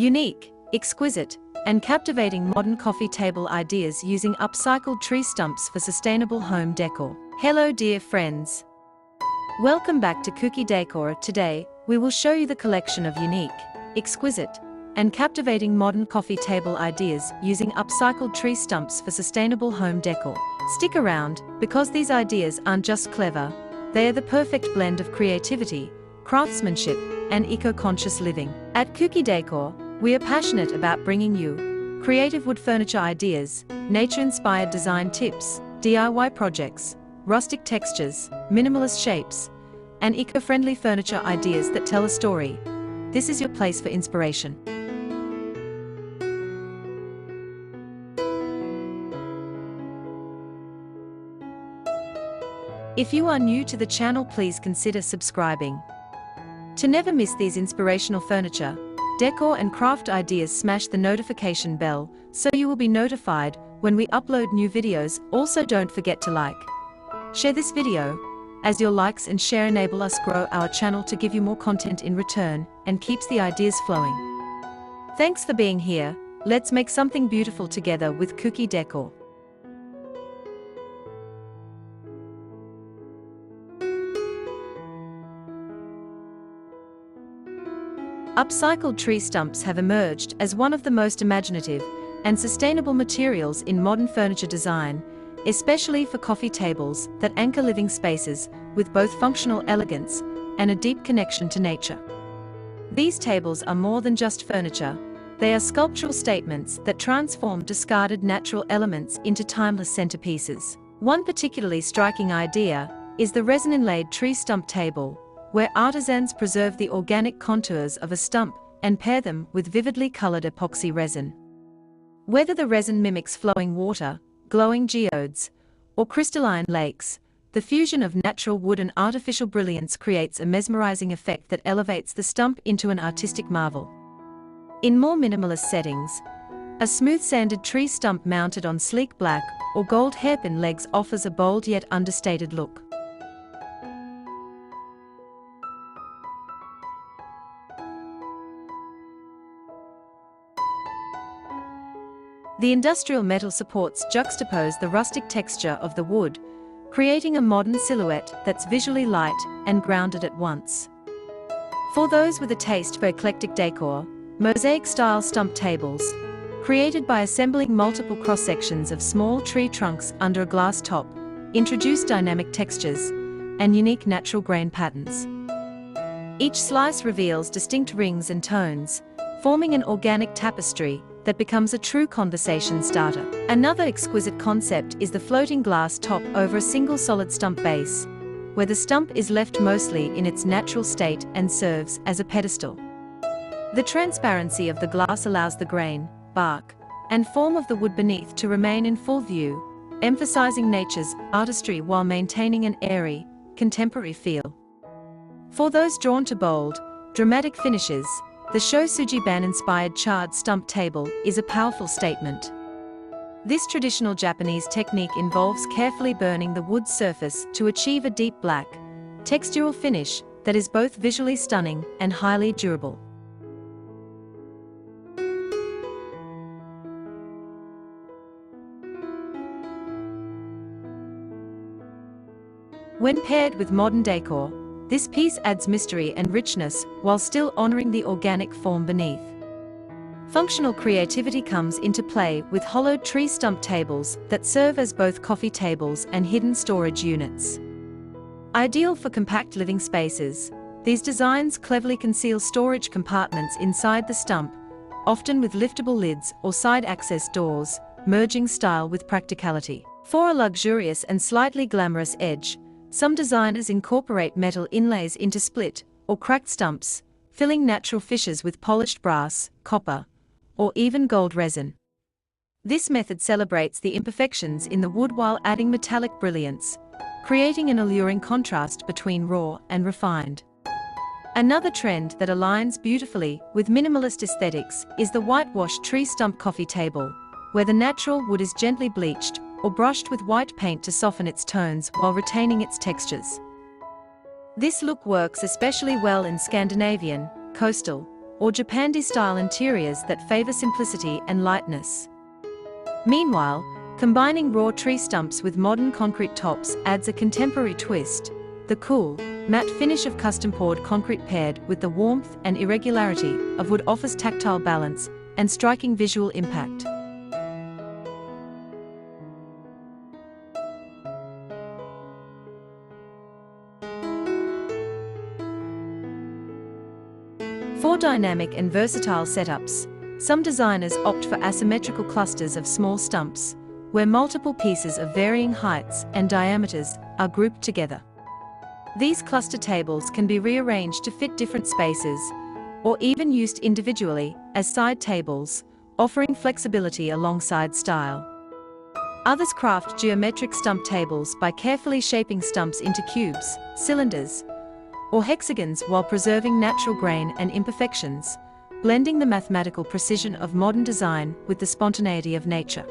Unique, exquisite, and captivating modern coffee table ideas using upcycled tree stumps for sustainable home decor. Hello dear friends. Welcome back to Kuki Decor. Today, we will show you the collection of unique, exquisite, and captivating modern coffee table ideas using upcycled tree stumps for sustainable home decor. Stick around, because these ideas aren't just clever, they are the perfect blend of creativity, craftsmanship, and eco-conscious living. At Kuki Decor, we are passionate about bringing you creative wood furniture ideas, nature-inspired design tips, DIY projects, rustic textures, minimalist shapes, and eco-friendly furniture ideas that tell a story. This is your place for inspiration. If you are new to the channel, please consider subscribing. To never miss these inspirational furniture, decor and craft ideas, smash the notification bell so you will be notified when we upload new videos. Also, don't forget to share this video, as your likes and share enable us grow our channel to give you more content in return and keeps the ideas flowing. Thanks for being here. Let's make something beautiful together with Kuki Decor. Upcycled tree stumps have emerged as one of the most imaginative and sustainable materials in modern furniture design, especially for coffee tables that anchor living spaces with both functional elegance and a deep connection to nature. These tables are more than just furniture, they are sculptural statements that transform discarded natural elements into timeless centerpieces. One particularly striking idea is the resin-inlaid tree stump table, where artisans preserve the organic contours of a stump and pair them with vividly colored epoxy resin. Whether the resin mimics flowing water, glowing geodes, or crystalline lakes, the fusion of natural wood and artificial brilliance creates a mesmerizing effect that elevates the stump into an artistic marvel. In more minimalist settings, a smooth sanded tree stump mounted on sleek black or gold hairpin legs offers a bold yet understated look. The industrial metal supports juxtapose the rustic texture of the wood, creating a modern silhouette that's visually light and grounded at once. For those with a taste for eclectic decor, mosaic-style stump tables, created by assembling multiple cross-sections of small tree trunks under a glass top, introduce dynamic textures and unique natural grain patterns. Each slice reveals distinct rings and tones, forming an organic tapestry that becomes a true conversation starter. Another exquisite concept is the floating glass top over a single solid stump base, where the stump is left mostly in its natural state and serves as a pedestal. The transparency of the glass allows the grain, bark, and form of the wood beneath to remain in full view, emphasizing nature's artistry while maintaining an airy, contemporary feel. For those drawn to bold, dramatic finishes, the Shosuji-ban-inspired charred stump table is a powerful statement. This traditional Japanese technique involves carefully burning the wood surface to achieve a deep black, textural finish that is both visually stunning and highly durable. When paired with modern decor, this piece adds mystery and richness while still honoring the organic form beneath. Functional creativity comes into play with hollowed tree stump tables that serve as both coffee tables and hidden storage units. Ideal for compact living spaces, these designs cleverly conceal storage compartments inside the stump, often with liftable lids or side access doors, merging style with practicality. For a luxurious and slightly glamorous edge, some designers incorporate metal inlays into split or cracked stumps, filling natural fissures with polished brass, copper, or even gold resin. This method celebrates the imperfections in the wood while adding metallic brilliance, creating an alluring contrast between raw and refined. Another trend that aligns beautifully with minimalist aesthetics is the whitewashed tree stump coffee table, where the natural wood is gently bleached or brushed with white paint to soften its tones while retaining its textures. This look works especially well in Scandinavian, coastal, or Japandi-style interiors that favor simplicity and lightness. Meanwhile, combining raw tree stumps with modern concrete tops adds a contemporary twist. The cool, matte finish of custom-poured concrete paired with the warmth and irregularity of wood offers tactile balance and striking visual impact. For dynamic and versatile setups, some designers opt for asymmetrical clusters of small stumps, where multiple pieces of varying heights and diameters are grouped together. These cluster tables can be rearranged to fit different spaces, or even used individually as side tables, offering flexibility alongside style. Others craft geometric stump tables by carefully shaping stumps into cubes, cylinders, or hexagons while preserving natural grain and imperfections, blending the mathematical precision of modern design with the spontaneity of nature.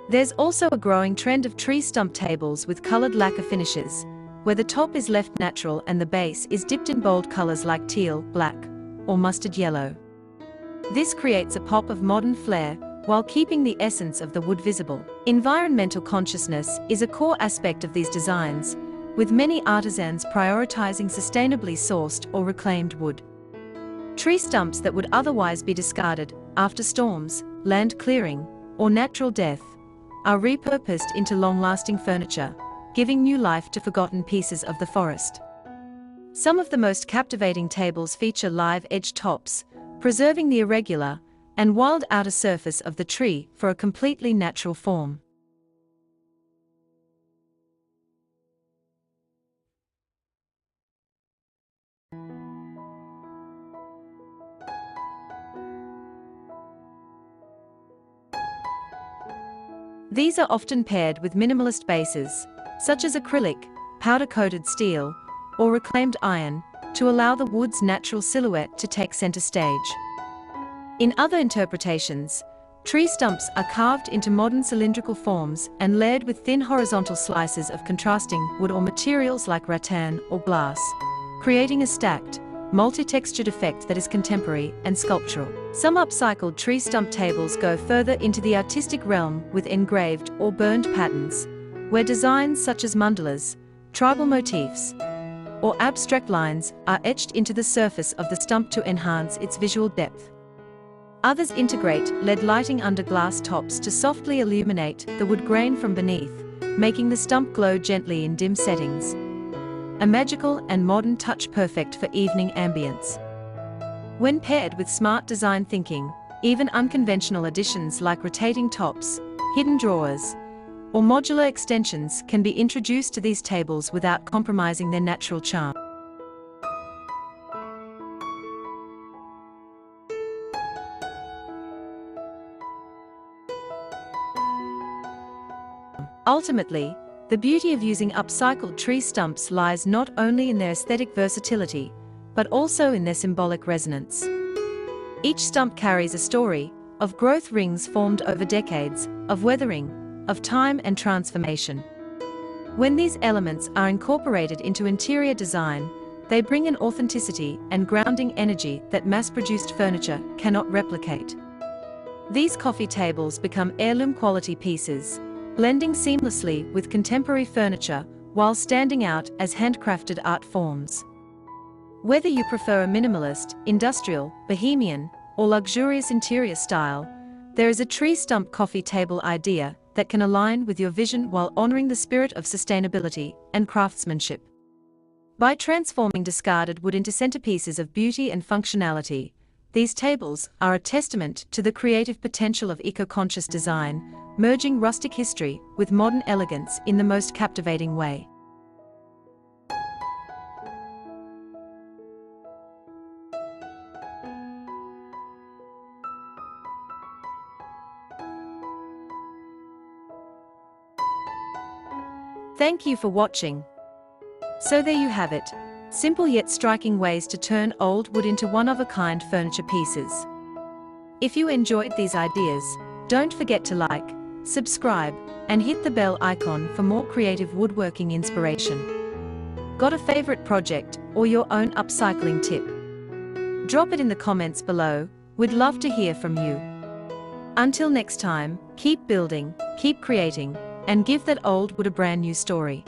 There's also a growing trend of tree stump tables with colored lacquer finishes, where the top is left natural and the base is dipped in bold colors like teal, black, or mustard yellow. This creates a pop of modern flair while keeping the essence of the wood visible. Environmental consciousness is a core aspect of these designs, with many artisans prioritizing sustainably sourced or reclaimed wood. Tree stumps that would otherwise be discarded after storms, land clearing, or natural death are repurposed into long-lasting furniture, giving new life to forgotten pieces of the forest. Some of the most captivating tables feature live edge tops, preserving the irregular and wild outer surface of the tree for a completely natural form. These are often paired with minimalist bases, such as acrylic, powder-coated steel, or reclaimed iron, to allow the wood's natural silhouette to take center stage. In other interpretations, tree stumps are carved into modern cylindrical forms and layered with thin horizontal slices of contrasting wood or materials like rattan or glass, creating a stacked, multi-textured effect that is contemporary and sculptural. Some upcycled tree stump tables go further into the artistic realm with engraved or burned patterns, where designs such as mandalas, tribal motifs, or abstract lines are etched into the surface of the stump to enhance its visual depth. Others integrate LED lighting under glass tops to softly illuminate the wood grain from beneath, making the stump glow gently in dim settings. A magical and modern touch perfect for evening ambience. When paired with smart design thinking, even unconventional additions like rotating tops, hidden drawers, or modular extensions can be introduced to these tables without compromising their natural charm. Ultimately, the beauty of using upcycled tree stumps lies not only in their aesthetic versatility, but also in their symbolic resonance. Each stump carries a story of growth, rings formed over decades, of weathering, of time and transformation. When these elements are incorporated into interior design, they bring an authenticity and grounding energy that mass-produced furniture cannot replicate. These coffee tables become heirloom quality pieces, blending seamlessly with contemporary furniture while standing out as handcrafted art forms. Whether you prefer a minimalist, industrial, bohemian, or luxurious interior style, there is a tree stump coffee table idea that can align with your vision while honoring the spirit of sustainability and craftsmanship. By transforming discarded wood into centerpieces of beauty and functionality, these tables are a testament to the creative potential of eco-conscious design, merging rustic history with modern elegance in the most captivating way. Thank you for watching. So there you have it, simple yet striking ways to turn old wood into one-of-a-kind furniture pieces. If you enjoyed these ideas, don't forget to like, subscribe, and hit the bell icon for more creative woodworking inspiration. Got a favorite project or your own upcycling tip? Drop it in the comments below, we'd love to hear from you. Until next time, keep building, keep creating, and give that old wood a brand new story.